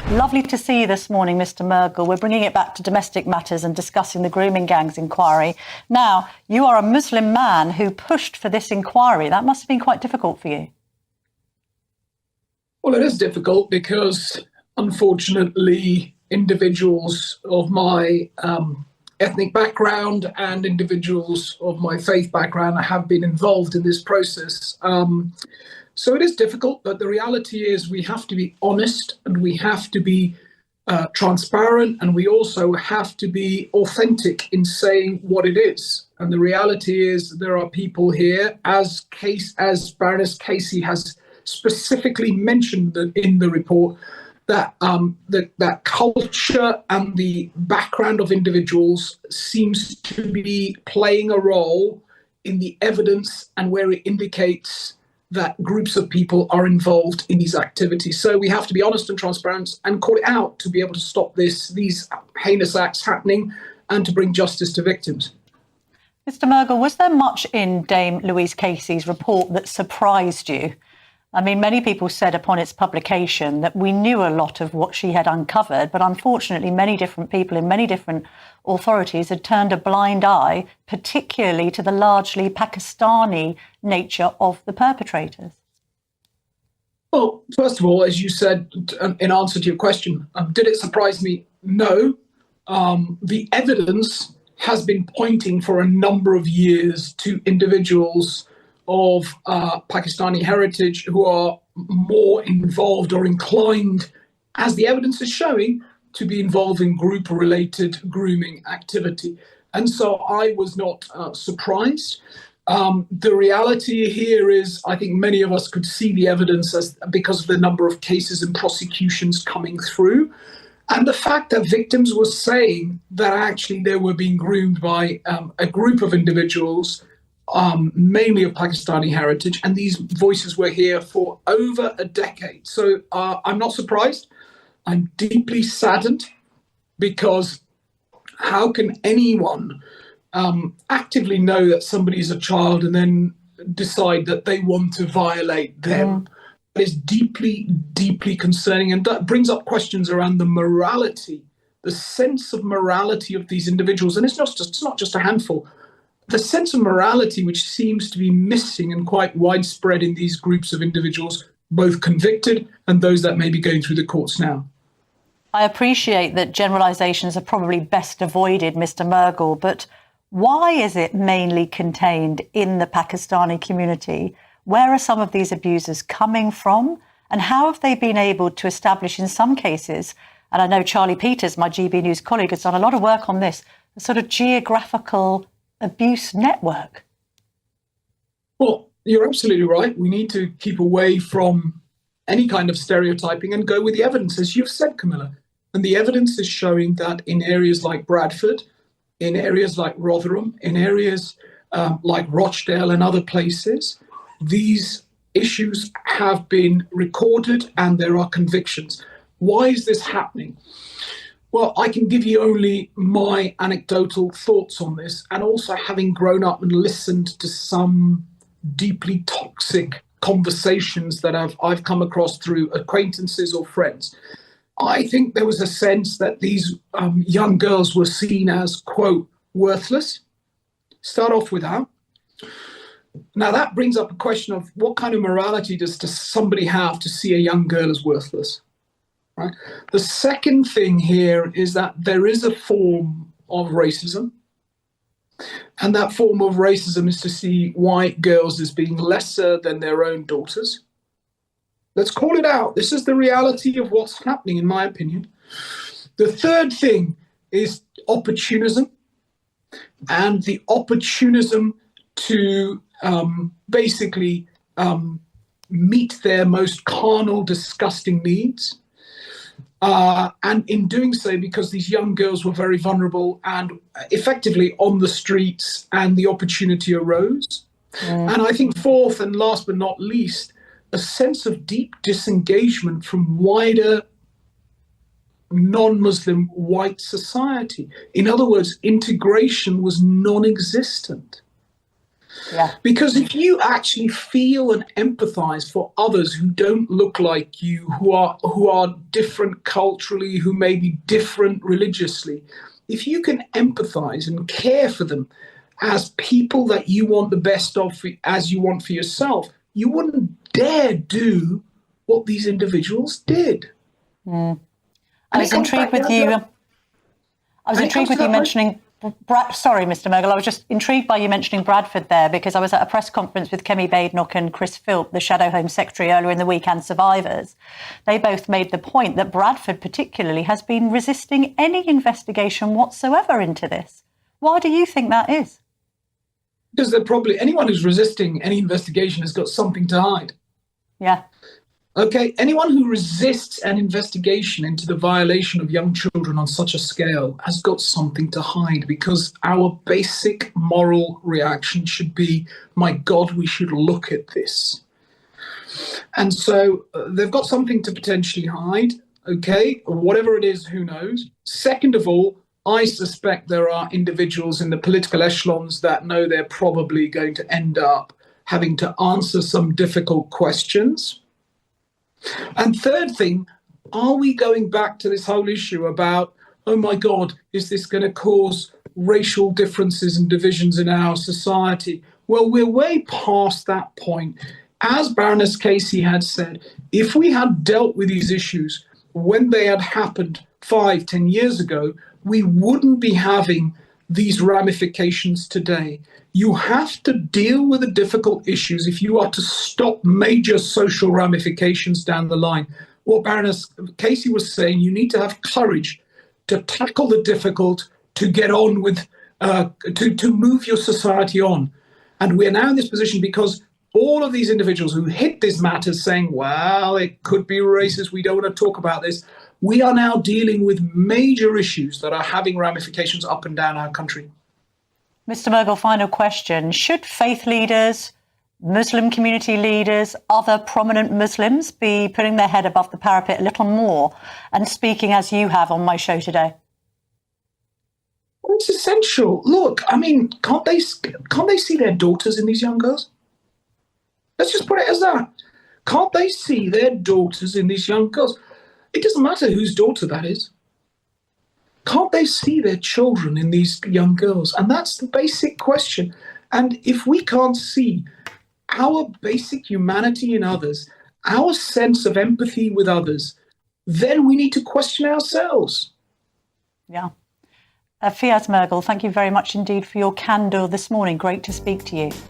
Lovely to see you this morning, Mr. Mughal. We're bringing it back to domestic matters and discussing the grooming gangs inquiry. Now, you are a Muslim man who pushed for this inquiry. That must have been quite difficult for you. Well, it is difficult because, unfortunately, individuals of my ethnic background and individuals of my faith background have been involved in this process. So it is difficult, but the reality is we have to be honest and we have to be transparent, and we also have to be authentic in saying what it is. And the reality is there are people here, as Baroness Casey has specifically mentioned in the report, that that culture and the background of individuals seems to be playing a role in the evidence and where it indicates that groups of people are involved in these activities. So we have to be honest and transparent and call it out to be able to stop these heinous acts happening and to bring justice to victims. Mr. Mughal, was there much in Dame Louise Casey's report that surprised you? I mean, many people said upon its publication that we knew a lot of what she had uncovered, but unfortunately many different people in many different authorities had turned a blind eye, particularly to the largely Pakistani nature of the perpetrators. Well, first of all, as you said, in answer to your question, did it surprise me? No. The evidence has been pointing for a number of years to individuals of Pakistani heritage who are more involved or inclined, as the evidence is showing, to be involved in group-related grooming activity. And so I was not surprised. The reality here is, I think many of us could see the evidence because of the number of cases and prosecutions coming through. And the fact that victims were saying that actually they were being groomed by a group of individuals, mainly of Pakistani heritage, and these voices were here for over a decade. So I'm not surprised. I'm deeply saddened, because how can anyone actively know that somebody is a child and then decide that they want to violate them? That is deeply, deeply concerning, and that brings up questions around the morality, the sense of morality of these individuals. And it's not just a handful. The sense of morality which seems to be missing and quite widespread in these groups of individuals, both convicted and those that may be going through the courts now. I appreciate that generalisations are probably best avoided, Mr. Mughal, but why is it mainly contained in the Pakistani community? Where are some of these abusers coming from? And how have they been able to establish in some cases, and I know Charlie Peters, my GB News colleague, has done a lot of work on this, a sort of geographical abuse network? Well, you're absolutely right. We need to keep away from any kind of stereotyping and go with the evidence, as you've said, Camilla. And the evidence is showing that in areas like Bradford, in areas like Rotherham, in areas like Rochdale and other places, these issues have been recorded and there are convictions. Why is this happening? Well, I can give you only my anecdotal thoughts on this, and also having grown up and listened to some deeply toxic conversations that I've come across through acquaintances or friends. I think there was a sense that these young girls were seen as, quote, worthless. Start off with that. Now, that brings up a question of what kind of morality does somebody have to see a young girl as worthless? Right. The second thing here is that there is a form of racism, and that form of racism is to see white girls as being lesser than their own daughters. Let's call it out. This is the reality of what's happening, in my opinion. The third thing is opportunism, and the opportunism to basically meet their most carnal, disgusting needs. And in doing so, because these young girls were very vulnerable and effectively on the streets, and the opportunity arose. And I think fourth and last but not least, a sense of deep disengagement from wider non-Muslim white society. In other words, integration was non-existent. Yeah. Because if you actually feel and empathize for others who don't look like you, who are different culturally, who may be different religiously, if you can empathize and care for them as people that you want the best of, as you want for yourself, you wouldn't dare do what these individuals did. I was intrigued with you. I was intrigued with you mentioning. Sorry, Mr. Mughal. I was just intrigued by you mentioning Bradford there, because I was at a press conference with Kemi Badenoch and Chris Philp, the Shadow Home Secretary, earlier in the week, and survivors. They both made the point that Bradford particularly has been resisting any investigation whatsoever into this. Why do you think that is? Because they're probably, anyone who's resisting any investigation has got something to hide. Yeah. Okay, anyone who resists an investigation into the violation of young children on such a scale has got something to hide, because our basic moral reaction should be, my God, we should look at this. And so they've got something to potentially hide, okay? Whatever it is, who knows? Second of all, I suspect there are individuals in the political echelons that know they're probably going to end up having to answer some difficult questions. And third thing, are we going back to this whole issue about, oh my God, is this going to cause racial differences and divisions in our society? Well, we're way past that point. As Baroness Casey had said, if we had dealt with these issues when they had happened 5-10 years ago, we wouldn't be having these ramifications today. You have to deal with the difficult issues if you are to stop major social ramifications down the line. What Baroness Casey was saying, you need to have courage to tackle the difficult, to get on with, to move your society on. And we're now in this position because all of these individuals who hit these matters saying, well, it could be racist, we don't want to talk about this, we are now dealing with major issues that are having ramifications up and down our country. Mr. Mughal, final question. Should faith leaders, Muslim community leaders, other prominent Muslims be putting their head above the parapet a little more and speaking as you have on my show today? Well, it's essential. Look, I mean, can't they see their daughters in these young girls? Let's just put it as that. Can't they see their daughters in these young girls? It doesn't matter whose daughter that is. Can't they see their children in these young girls? And that's the basic question. And if we can't see our basic humanity in others, our sense of empathy with others, then we need to question ourselves. Yeah. Fiyaz Mughal, thank you very much indeed for your candour this morning. Great to speak to you.